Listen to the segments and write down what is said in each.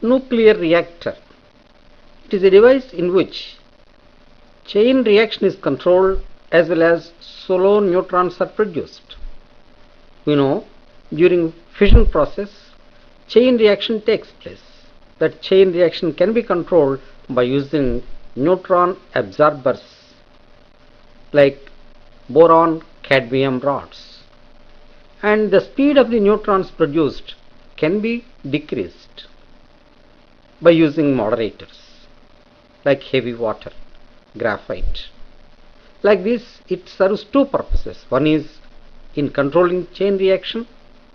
Nuclear reactor. It is a device in which chain reaction is controlled as well as solo neutrons are produced. We know during fission process chain reaction takes place. That chain reaction can be controlled by using neutron absorbers like boron cadmium rods, and the speed of the neutrons produced can be decreased by using moderators like heavy water, graphite. Like this, it serves two purposes. One is in controlling chain reaction,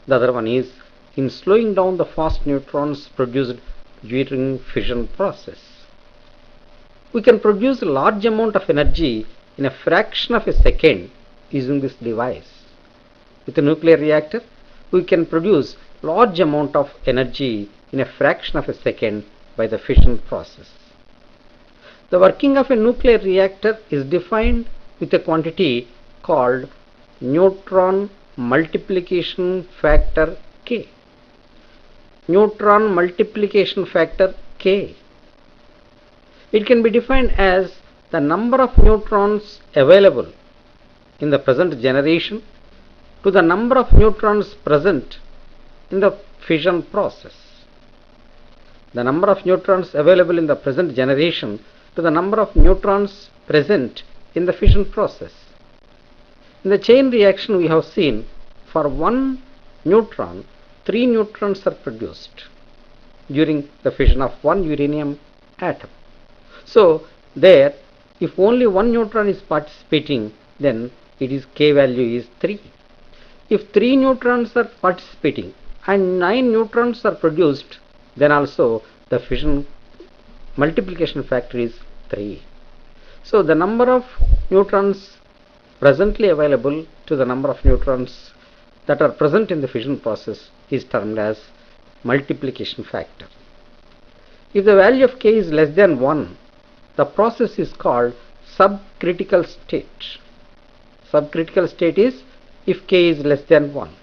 the other one is in slowing down the fast neutrons produced during fission process. We can produce a large amount of energy in a fraction of a second using this device. With a nuclear reactor, we can produce large amount of energy in a fraction of a second by the fission process. The working of a nuclear reactor is defined with a quantity called neutron multiplication factor K. Neutron multiplication factor K. It can be defined as the number of neutrons available in the present generation to the number of neutrons present in the fission process. The number of neutrons available in the present generation to the number of neutrons present in the fission process. In the chain reaction, we have seen for one neutron, 3 neutrons are produced during the fission of one uranium atom. So there, if only one neutron is participating, then its K value is 3. If 3 neutrons are participating and 9 neutrons are produced, then also the fission multiplication factor is 3. So the number of neutrons presently available to the number of neutrons that are present in the fission process is termed as multiplication factor. If the value of K is less than 1, the process is called subcritical state. Subcritical state is if K is less than 1.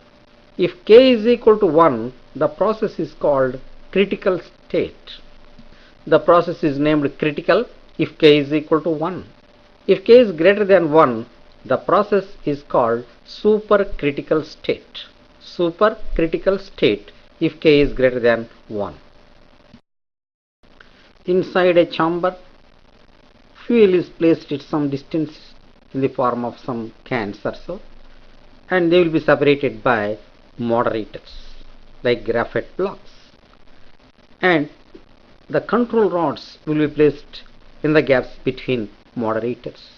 If K is equal to 1, the process is called critical state. The process is named critical if K is equal to 1. If K is greater than 1, the process is called supercritical state. Supercritical state if K is greater than 1. Inside a chamber, fuel is placed at some distance in the form of some cans or so, and they will be separated by moderators like graphite blocks, and the control rods will be placed in the gaps between moderators,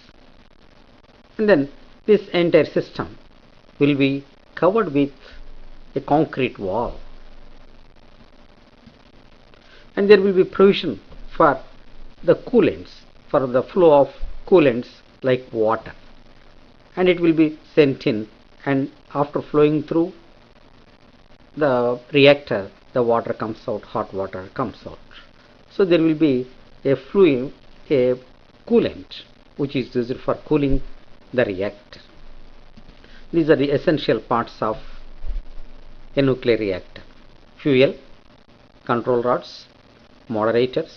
and then this entire system will be covered with a concrete wall, and there will be provision for the coolants, for the flow of coolants like water, and it will be sent in, and after flowing through the reactor, the water comes out, hot water comes out. So there will be a fluid, a coolant which is used for cooling the reactor. These are the essential parts of a nuclear reactor: fuel, control rods, moderators,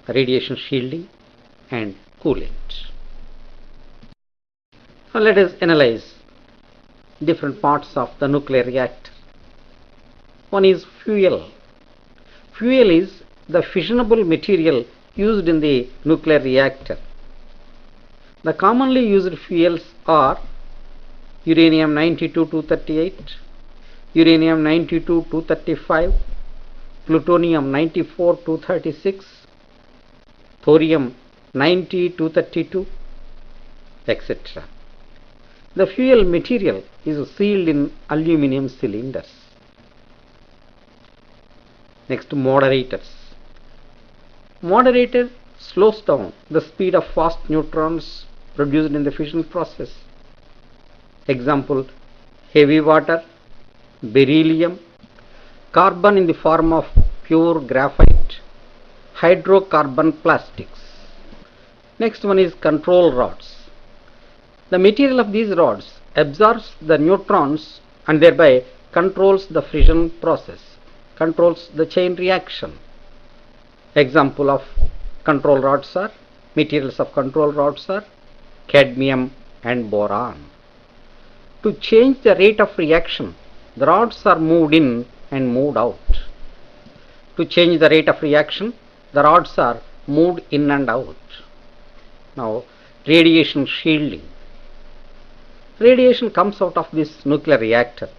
radiation shielding, and coolant. Now let us analyze different parts of the nuclear reactor. One is fuel. Fuel is the fissionable material used in the nuclear reactor. The commonly used fuels are uranium-92-238, uranium-92-235, plutonium-94-236, thorium-90-232, etc. The fuel material is sealed in aluminum cylinders. Next, moderators. Moderator slows down the speed of fast neutrons produced in the fission process. Example: heavy water, beryllium, carbon in the form of pure graphite, hydrocarbon plastics. Next one is control rods. The material of these rods absorbs the neutrons and thereby controls the fission process. controls the chain reaction. Example of control rods are, materials of control rods are cadmium and boron. To change the rate of reaction, the rods are moved in and moved out. To change the rate of reaction, the rods are moved in and out. Now, radiation shielding. Radiation comes out of this nuclear reactor.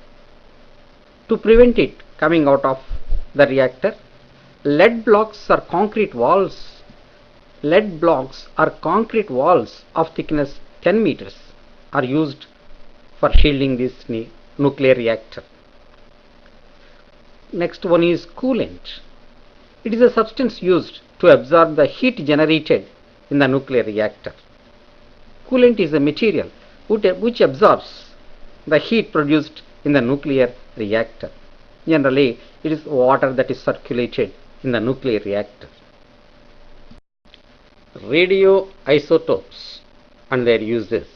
To prevent it coming out of the reactor, lead blocks or concrete walls of thickness 10 meters are used for shielding this nuclear reactor. Next one is coolant. It is a substance used to absorb the heat generated in the nuclear reactor. Coolant is a material which absorbs the heat produced in the nuclear reactor. Generally, it is water that is circulated in the nuclear reactor. Radioisotopes and their uses.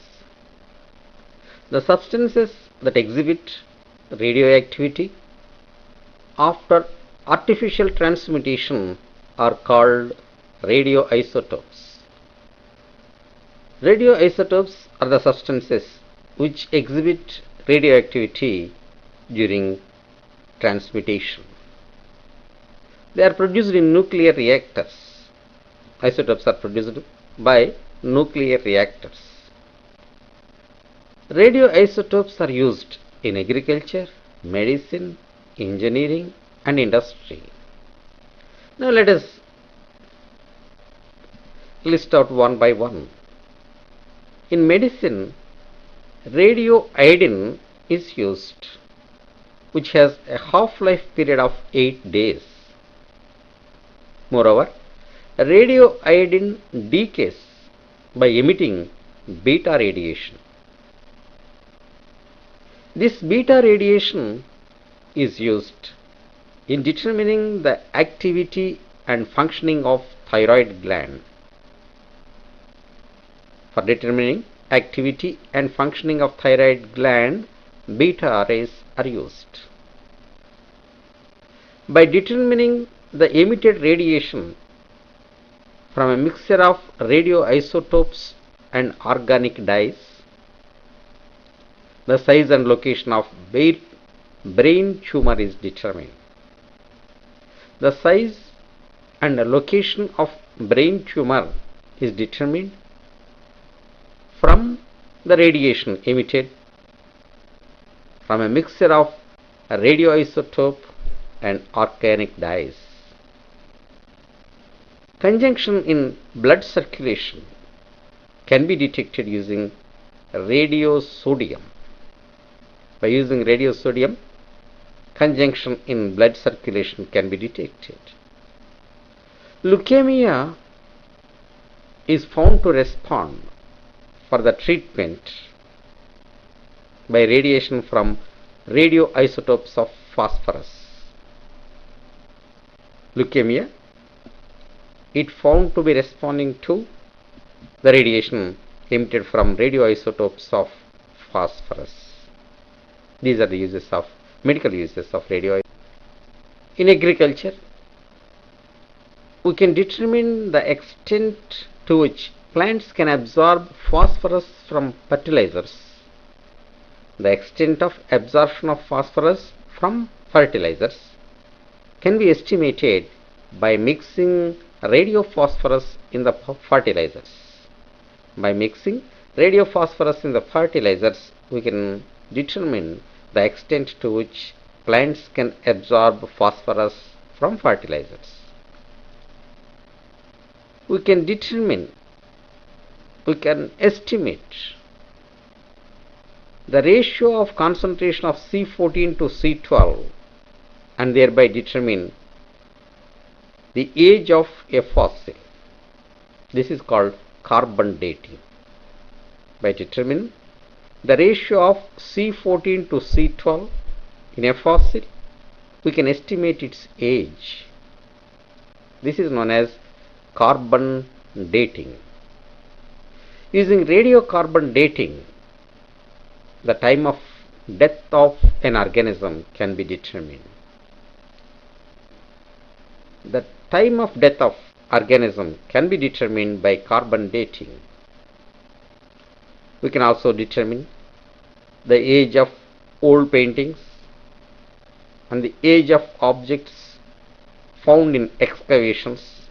The substances that exhibit radioactivity after artificial transmutation are called radioisotopes. Radioisotopes are the substances which exhibit radioactivity during transmutation. They are produced in nuclear reactors. Isotopes are produced by nuclear reactors. Radioisotopes are used in agriculture, medicine, engineering, and industry. Now let us list out one by one. In medicine, radioiodine is used, which has a half-life period of 8 days. Moreover, radioiodine decays by emitting beta radiation. This beta radiation is used in determining the activity and functioning of thyroid gland. For determining activity and functioning of thyroid gland, beta rays are used. By determining the emitted radiation from a mixture of radioisotopes and organic dyes, the size and location of brain tumor is determined. The size and location of brain tumor is determined from the radiation emitted from a mixture of radioisotope and organic dyes. Conjunction in blood circulation can be detected using radiosodium. By using radiosodium, conjunction in blood circulation can be detected. Leukemia is found to respond for the treatment by radiation from radioisotopes of phosphorus. Leukemia, it found to be responding to the radiation emitted from radioisotopes of phosphorus. These are the uses of medical uses of radioisotopes. In agriculture, we can determine the extent to which plants can absorb phosphorus from fertilizers. The extent of absorption of phosphorus from fertilizers can be estimated by mixing radiophosphorus in the fertilizers. By mixing radiophosphorus in the fertilizers, we can determine the extent to which plants can absorb phosphorus from fertilizers. We can estimate the ratio of concentration of C14 to C12 and thereby determine the age of a fossil. This is called carbon dating. By determining the ratio of C14 to C12 in a fossil, we can estimate its age. This is known as carbon dating. Using radiocarbon dating, the time of death of an organism can be determined. The time of death of organism can be determined by carbon dating. We can also determine the age of old paintings and the age of objects found in excavations,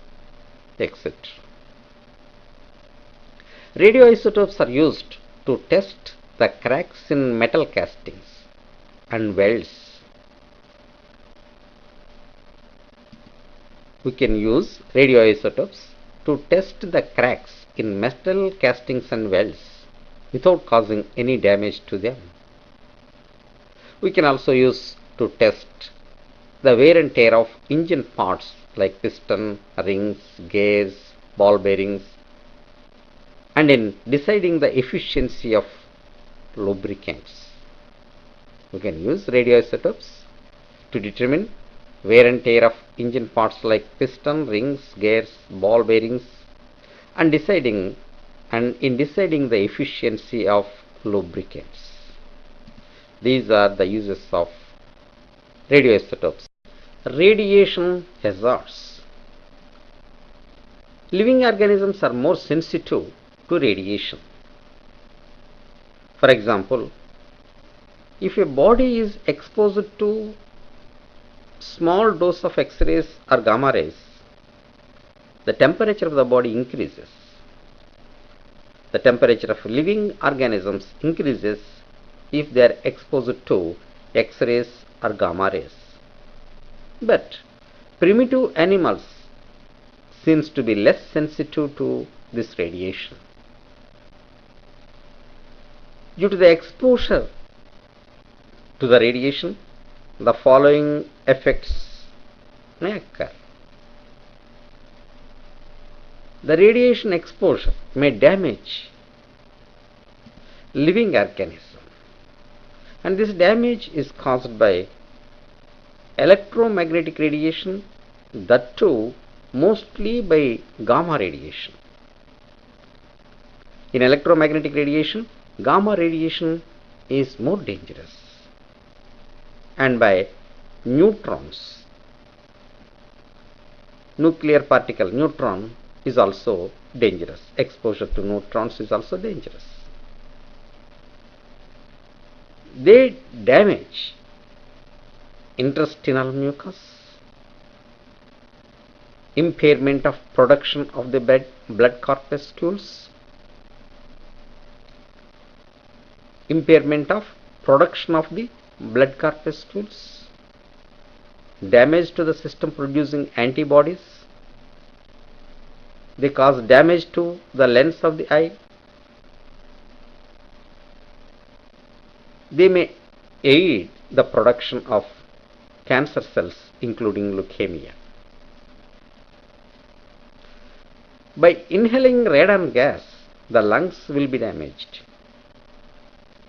etc. Radioisotopes are used to test the cracks in metal castings and welds. We can use radioisotopes to test the cracks in metal castings and welds without causing any damage to them. We can also use to test the wear and tear of engine parts like piston, rings, gears, ball bearings, and in deciding the efficiency of lubricants. We can use radioisotopes to determine wear and tear of engine parts like piston, rings, gears, ball bearings, and in deciding the efficiency of lubricants. These are the uses of radioisotopes. Radiation hazards. Living organisms are more sensitive to radiation. For example, if a body is exposed to small dose of X-rays or gamma rays, the temperature of the body increases. The temperature of living organisms increases if they are exposed to X-rays or gamma rays. But primitive animals seems to be less sensitive to this radiation. Due to the exposure to the radiation, the following effects may occur. The radiation exposure may damage living organism, and this damage is caused by electromagnetic radiation, that too mostly by gamma radiation. In electromagnetic radiation, gamma radiation is more dangerous, and by neutrons. Nuclear particle neutron is also dangerous. Exposure to neutrons is also dangerous. They damage intestinal mucus, impairment of production of the blood corpuscles, impairment of production of the blood corpuscles, damage to the system producing antibodies. They cause damage to the lens of the eye. They may aid the production of cancer cells, including leukemia. By inhaling radon gas, the lungs will be damaged.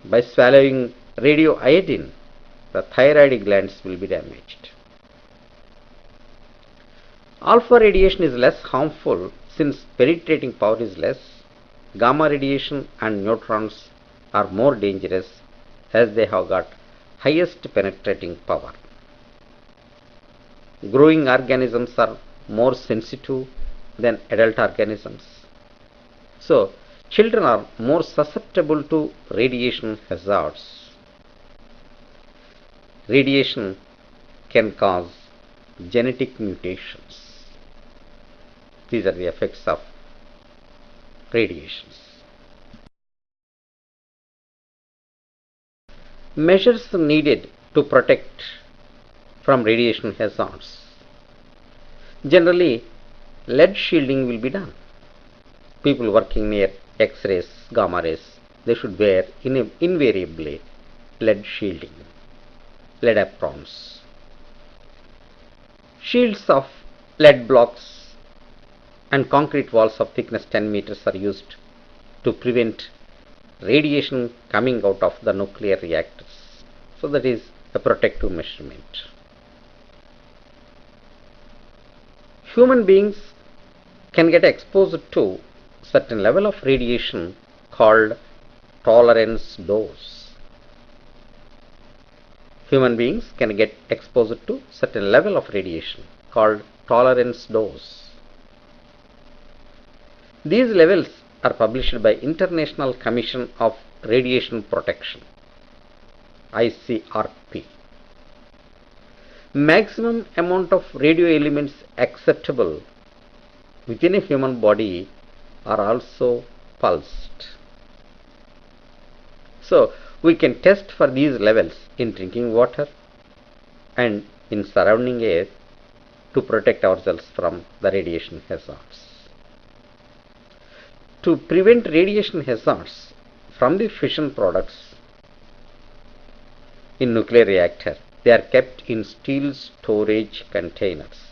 By swallowing radioiodine, the thyroid glands will be damaged. Alpha radiation is less harmful since penetrating power is less. Gamma radiation and neutrons are more dangerous as they have got highest penetrating power. Growing organisms are more sensitive than adult organisms. So, children are more susceptible to radiation hazards. Radiation can cause genetic mutations. These are the effects of radiations. Measures needed to protect from radiation hazards. Generally, lead shielding will be done. People working near X-rays, gamma rays, they should wear invariably lead shielding, lead aprons. Shields of lead blocks and concrete walls of thickness 10 meters are used to prevent radiation coming out of the nuclear reactors. So that is a protective measurement. Human beings can get exposed to certain level of radiation called tolerance dose. Human beings can get exposed to certain level of radiation called tolerance dose. These levels are published by International Commission of Radiation Protection, ICRP. Maximum amount of radio elements acceptable within a human body are also pulsed. So we can test for these levels in drinking water and in surrounding air to protect ourselves from the radiation hazards. To prevent radiation hazards from the fission products in nuclear reactor, they are kept in steel storage containers.